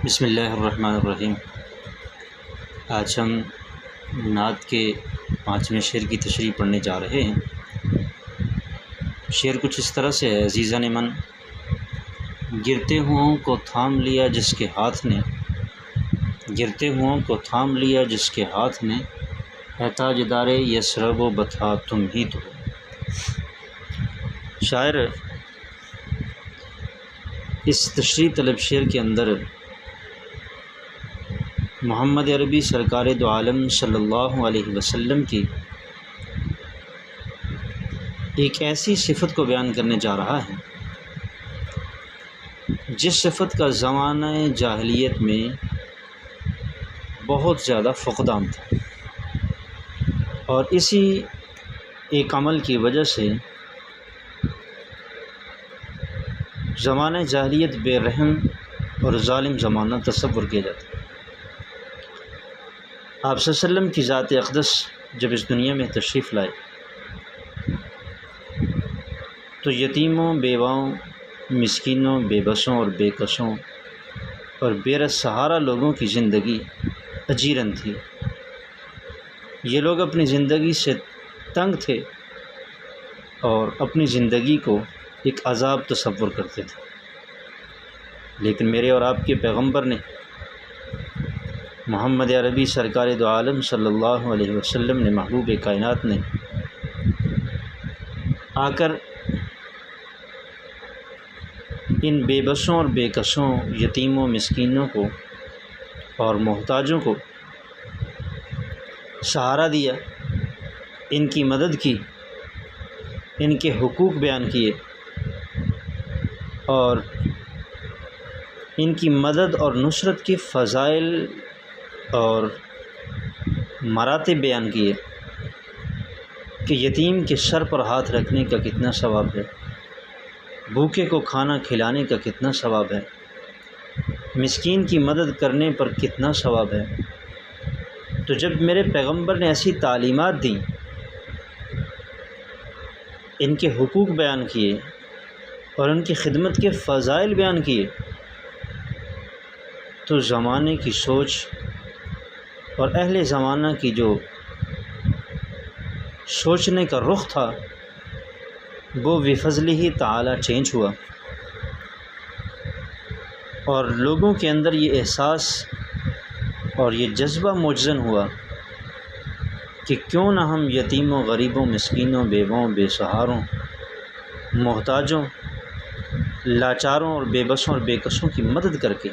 بسم اللہ الرحمن الرحیم۔ آج ہم نعت کے 5ویں شعر کی تشریح پڑھنے جا رہے ہیں۔ شعر کچھ اس طرح سے ہے: عزیزان من، گرتے ہوں کو تھام لیا جس کے ہاتھ نے، گرتے ہوں کو تھام لیا جس کے ہاتھ نے، اے تاجدار یثرب و بطحا تم ہی تو ہو۔ شاعر اس تشریح طلب شعر کے اندر محمد عربی سرکار دو عالم صلی اللہ علیہ وسلم کی ایک ایسی صفت کو بیان کرنے جا رہا ہے جس صفت کا زمانہ جاہلیت میں بہت زیادہ فقدان تھا، اور اسی ایک عمل کی وجہ سے زمانہ جاہلیت بے رحم اور ظالم زمانہ تصور کیا جاتا ہے۔ آپ صلی اللہ علیہ وسلم کی ذات اقدس جب اس دنیا میں تشریف لائے تو یتیموں، بیواؤں، مسکینوں، بے بسوں اور بے کسوں اور بے رس سہارا لوگوں کی زندگی اجیرن تھی۔ یہ لوگ اپنی زندگی سے تنگ تھے اور اپنی زندگی کو ایک عذاب تصور کرتے تھے، لیکن میرے اور آپ کے پیغمبر نے، محمد عربی سرکار دو عالم صلی اللہ علیہ وسلم نے، محبوب کائنات نے آ کر ان بے بسوں اور بے کسوں، یتیموں، مسکینوں کو اور محتاجوں کو سہارا دیا، ان کی مدد کی، ان کے حقوق بیان کیے اور ان کی مدد اور نصرت کے فضائل اور مراتب بیان کیے کہ یتیم کے سر پر ہاتھ رکھنے کا کتنا ثواب ہے، بھوکے کو کھانا کھلانے کا کتنا ثواب ہے، مسکین کی مدد کرنے پر کتنا ثواب ہے۔ تو جب میرے پیغمبر نے ایسی تعلیمات دیں، ان کے حقوق بیان کیے اور ان کی خدمت کے فضائل بیان کیے، تو زمانے کی سوچ اور اہل زمانہ کی جو سوچنے کا رخ تھا وہ بفضلہ تعالی چینج ہوا، اور لوگوں کے اندر یہ احساس اور یہ جذبہ موجزن ہوا کہ کیوں نہ ہم یتیموں، غریبوں، مسکینوں، بیواؤں، بے سہاروں، محتاجوں، لاچاروں اور بے بسوں اور بے کسوں کی مدد کر کے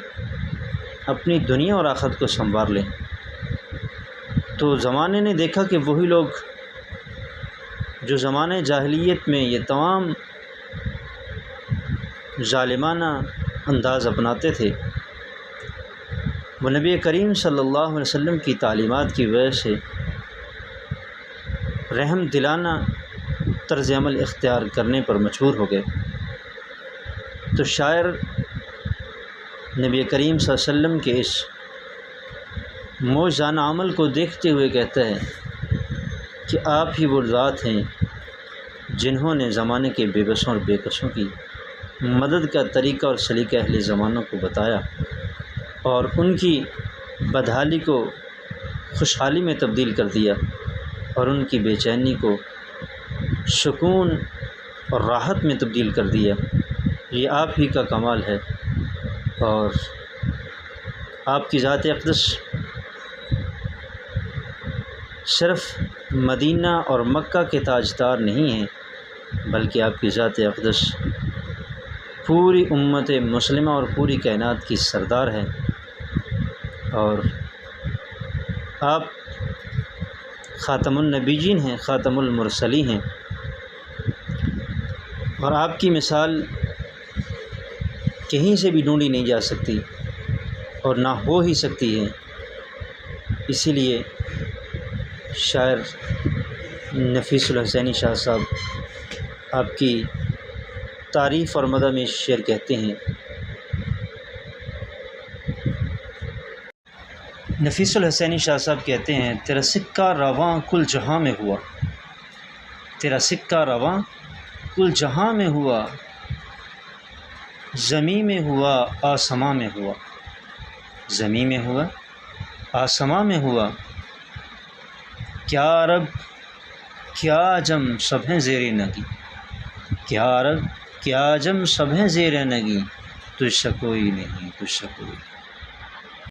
اپنی دنیا اور آخرت کو سنوار لیں۔ تو زمانے نے دیکھا کہ وہی لوگ جو زمانہ جاہلیت میں یہ تمام ظالمانہ انداز اپناتے تھے، وہ نبی کریم صلی اللہ علیہ وسلم کی تعلیمات کی وجہ سے رحم دلانہ طرز عمل اختیار کرنے پر مجبور ہو گئے۔ تو شاعر نبی کریم صلی اللہ علیہ وسلم کے اس موجزانہ عمل کو دیکھتے ہوئے کہتا ہے کہ آپ ہی وہ ذات ہیں جنہوں نے زمانے کے بے بسوں اور بے کسوں کی مدد کا طریقہ اور سلیقہ اہل زمانوں کو بتایا، اور ان کی بدحالی کو خوشحالی میں تبدیل کر دیا، اور ان کی بے چینی کو سکون اور راحت میں تبدیل کر دیا۔ یہ آپ ہی کا کمال ہے، اور آپ کی ذات اقدس صرف مدینہ اور مکہ کے تاجدار نہیں ہیں، بلکہ آپ کی ذات اقدس پوری امت مسلمہ اور پوری کائنات کی سردار ہے، اور آپ خاتم النبیین ہیں، خاتم المرسلین ہیں، اور آپ کی مثال کہیں سے بھی ڈھونڈی نہیں جا سکتی اور نہ ہو ہی سکتی ہے۔ اسی لیے شاعر نفیس الحسینی شاہ صاحب آپ کی تعریف اور مدح میں شعر کہتے ہیں: نفیس الحسینی شاہ صاحب کہتے ہیں، تیرا سکہ رواں کل جہاں میں ہوا، تیرا سکہ رواں کل جہاں میں ہوا، زمیں میں ہوا، آسماں میں ہوا، زمین میں ہوا، آسماں میں ہوا، کیا عرب کیا عجم سب ہیں زیر نگی، کیا عرب کیا عجم سب ہیں زیر نگی، تجھ سا کوئی نہیں، تجھ سا کوئی نہیں۔